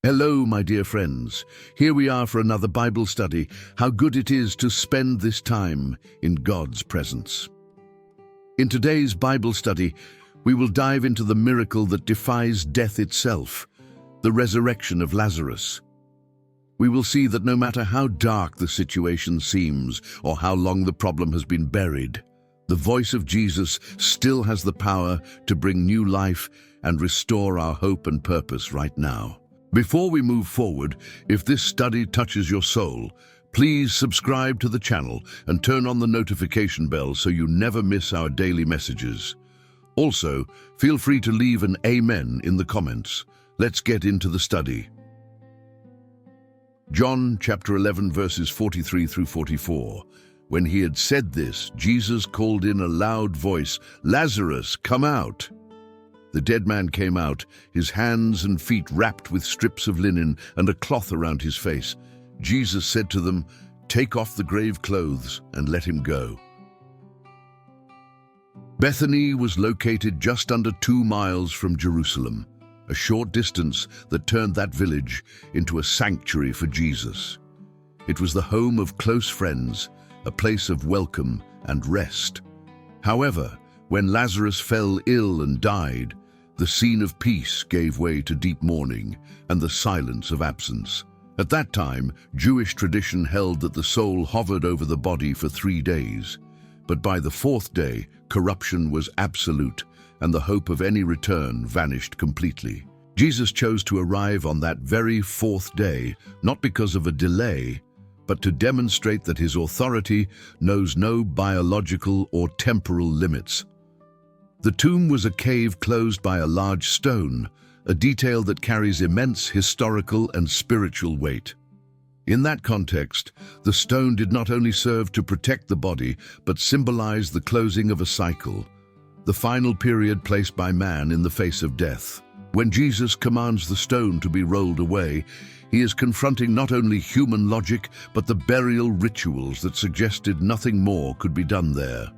Hello, my dear friends. Here we are for another Bible study. How good it is to spend this time in God's presence. In today's Bible study, we will dive into the miracle that defies death itself, the resurrection of Lazarus. We will see that no matter how dark the situation seems or how long the problem has been buried, the voice of Jesus still has the power to bring new life and restore our hope and purpose right now. Before we move forward, if this study touches your soul, please subscribe to the channel and turn on the notification bell so you never miss our daily messages. Also, feel free to leave an amen in the comments. Let's get into the study. John chapter 11 verses 43 through 44. When he had said this, Jesus called in a loud voice, "Lazarus, come out!" The dead man came out, his hands and feet wrapped with strips of linen and a cloth around his face. Jesus said to them, "Take off the grave clothes and let him go." Bethany was located just under 2 miles from Jerusalem, a short distance that turned that village into a sanctuary for Jesus. It was the home of close friends, a place of welcome and rest. However, when Lazarus fell ill and died, the scene of peace gave way to deep mourning and the silence of absence. At that time, Jewish tradition held that the soul hovered over the body for 3 days. But by the 4th day, corruption was absolute, and the hope of any return vanished completely. Jesus chose to arrive on that very 4th day, not because of a delay, but to demonstrate that his authority knows no biological or temporal limits. The tomb was a cave closed by a large stone, a detail that carries immense historical and spiritual weight. In that context, the stone did not only serve to protect the body, but symbolized the closing of a cycle, the final period placed by man in the face of death. When Jesus commands the stone to be rolled away, he is confronting not only human logic, but the burial rituals that suggested nothing more could be done there.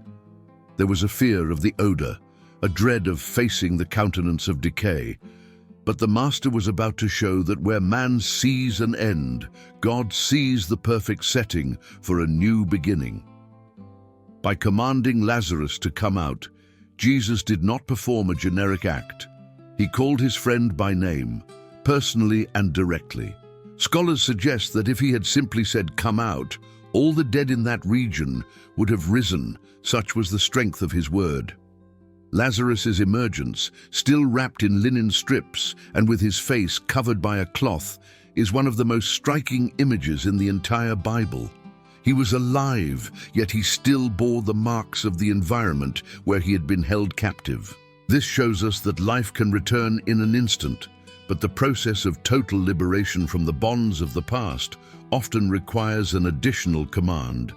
There was a fear of the odor, a dread of facing the countenance of decay. But the Master was about to show that where man sees an end, God sees the perfect setting for a new beginning. By commanding Lazarus to come out, Jesus did not perform a generic act. He called his friend by name, personally and directly. Scholars suggest that if he had simply said, "Come out," all the dead in that region would have risen, such was the strength of his word. Lazarus's emergence, still wrapped in linen strips and with his face covered by a cloth, is one of the most striking images in the entire Bible. He was alive, yet he still bore the marks of the environment where he had been held captive. This shows us that life can return in an instant, but the process of total liberation from the bonds of the past often requires an additional command.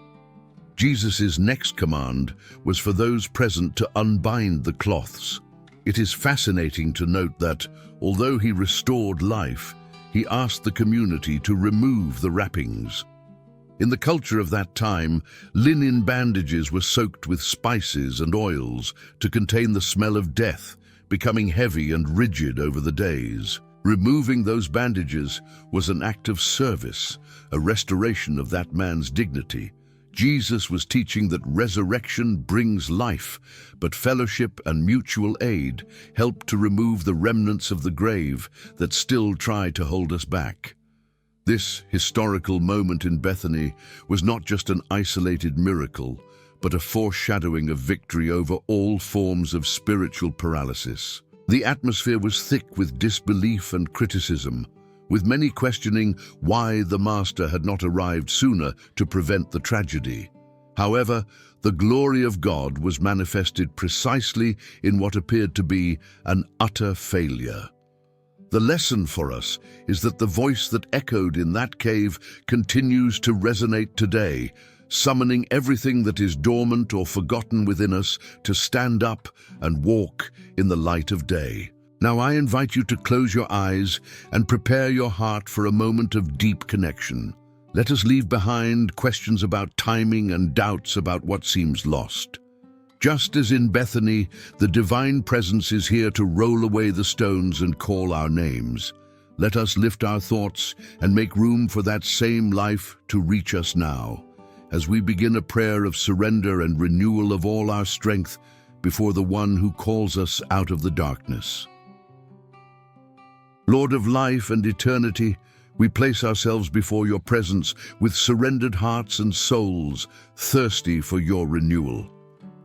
Jesus' next command was for those present to unbind the cloths. It is fascinating to note that, although he restored life, he asked the community to remove the wrappings. In the culture of that time, linen bandages were soaked with spices and oils to contain the smell of death, becoming heavy and rigid over the days. Removing those bandages was an act of service, a restoration of that man's dignity. Jesus was teaching that resurrection brings life, but fellowship and mutual aid help to remove the remnants of the grave that still try to hold us back. This historical moment in Bethany was not just an isolated miracle, but a foreshadowing of victory over all forms of spiritual paralysis. The atmosphere was thick with disbelief and criticism, with many questioning why the Master had not arrived sooner to prevent the tragedy. However, the glory of God was manifested precisely in what appeared to be an utter failure. The lesson for us is that the voice that echoed in that cave continues to resonate today, summoning everything that is dormant or forgotten within us to stand up and walk in the light of day. Now I invite you to close your eyes and prepare your heart for a moment of deep connection. Let us leave behind questions about timing and doubts about what seems lost. Just as in Bethany, the divine presence is here to roll away the stones and call our names. Let us lift our thoughts and make room for that same life to reach us now, as we begin a prayer of surrender and renewal of all our strength before the one who calls us out of the darkness. Lord of life and eternity, we place ourselves before your presence with surrendered hearts and souls, thirsty for your renewal.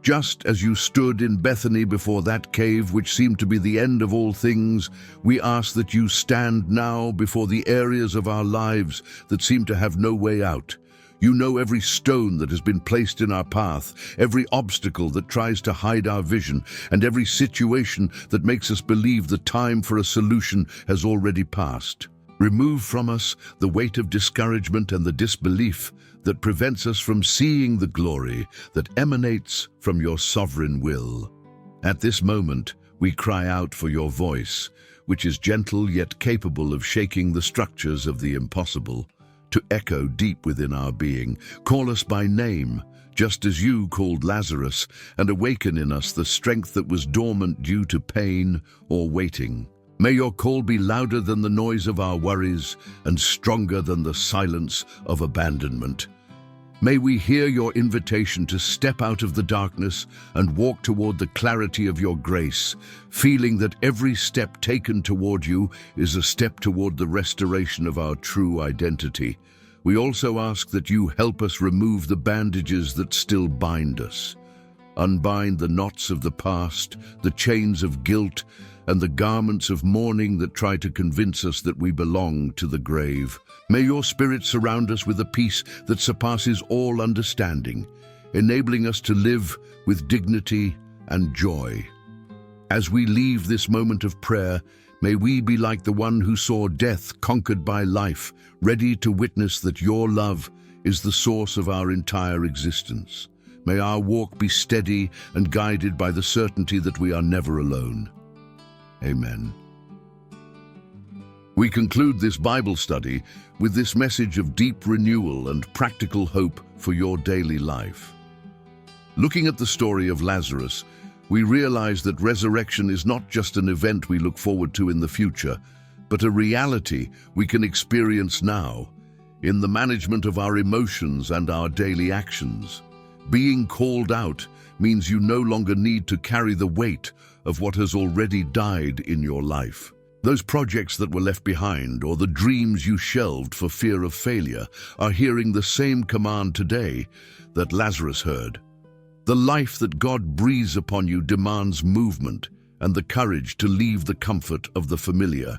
Just as you stood in Bethany before that cave which seemed to be the end of all things, we ask that you stand now before the areas of our lives that seem to have no way out. You know every stone that has been placed in our path, every obstacle that tries to hide our vision, and every situation that makes us believe the time for a solution has already passed. Remove from us the weight of discouragement and the disbelief that prevents us from seeing the glory that emanates from your sovereign will. At this moment, we cry out for your voice, which is gentle yet capable of shaking the structures of the impossible, to echo deep within our being. Call us by name, just as you called Lazarus, and awaken in us the strength that was dormant due to pain or waiting. May your call be louder than the noise of our worries and stronger than the silence of abandonment. May we hear your invitation to step out of the darkness and walk toward the clarity of your grace, feeling that every step taken toward you is a step toward the restoration of our true identity. We also ask that you help us remove the bandages that still bind us. Unbind the knots of the past, the chains of guilt, and the garments of mourning that try to convince us that we belong to the grave. May your Spirit surround us with a peace that surpasses all understanding, enabling us to live with dignity and joy. As we leave this moment of prayer, may we be like the one who saw death conquered by life, ready to witness that your love is the source of our entire existence. May our walk be steady and guided by the certainty that we are never alone. Amen. We conclude this Bible study with this message of deep renewal and practical hope for your daily life. Looking at the story of Lazarus, we realize that resurrection is not just an event we look forward to in the future, but a reality we can experience now, in the management of our emotions and our daily actions. Being called out means you no longer need to carry the weight of what has already died in your life. Those projects that were left behind or the dreams you shelved for fear of failure are hearing the same command today that Lazarus heard. The life that God breathes upon you demands movement and the courage to leave the comfort of the familiar,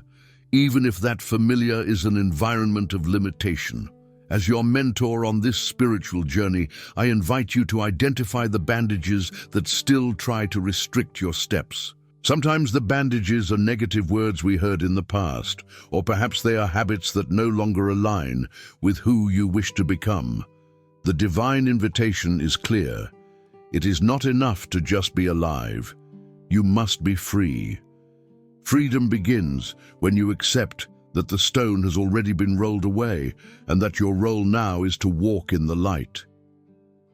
even if that familiar is an environment of limitation. As your mentor on this spiritual journey, I invite you to identify the bandages that still try to restrict your steps. Sometimes the bandages are negative words we heard in the past, or perhaps they are habits that no longer align with who you wish to become. The divine invitation is clear. It is not enough to just be alive. You must be free. Freedom begins when you accept that the stone has already been rolled away and that your role now is to walk in the light.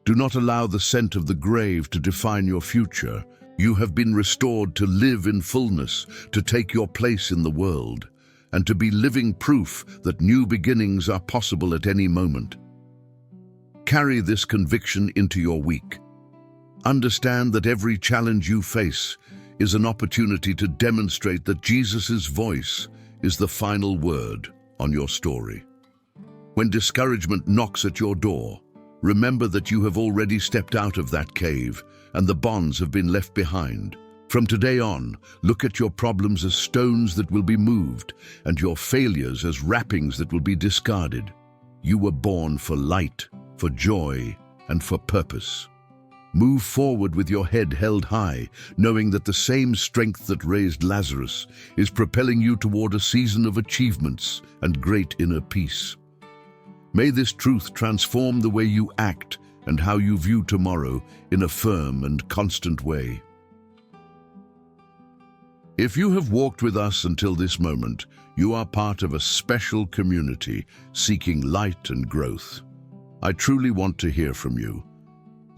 Do not allow the scent of the grave to define your future. You have been restored to live in fullness, to take your place in the world, and to be living proof that new beginnings are possible at any moment. Carry this conviction into your week. Understand that every challenge you face is an opportunity to demonstrate that Jesus' voice is the final word on your story. When discouragement knocks at your door, remember that you have already stepped out of that cave and the bonds have been left behind. From today on, look at your problems as stones that will be moved and your failures as wrappings that will be discarded. You were born for light, for joy, and for purpose. Move forward with your head held high, knowing that the same strength that raised Lazarus is propelling you toward a season of achievements and great inner peace. May this truth transform the way you act and how you view tomorrow in a firm and constant way. If you have walked with us until this moment, you are part of a special community seeking light and growth. I truly want to hear from you.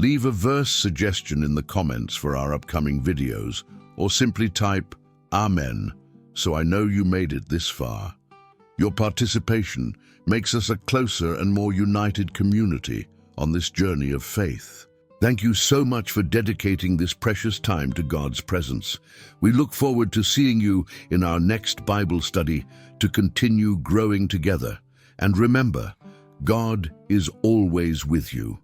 Leave a verse suggestion in the comments for our upcoming videos, or simply type Amen so I know you made it this far. Your participation makes us a closer and more united community on this journey of faith. Thank you so much for dedicating this precious time to God's presence. We look forward to seeing you in our next Bible study to continue growing together. And remember, God is always with you.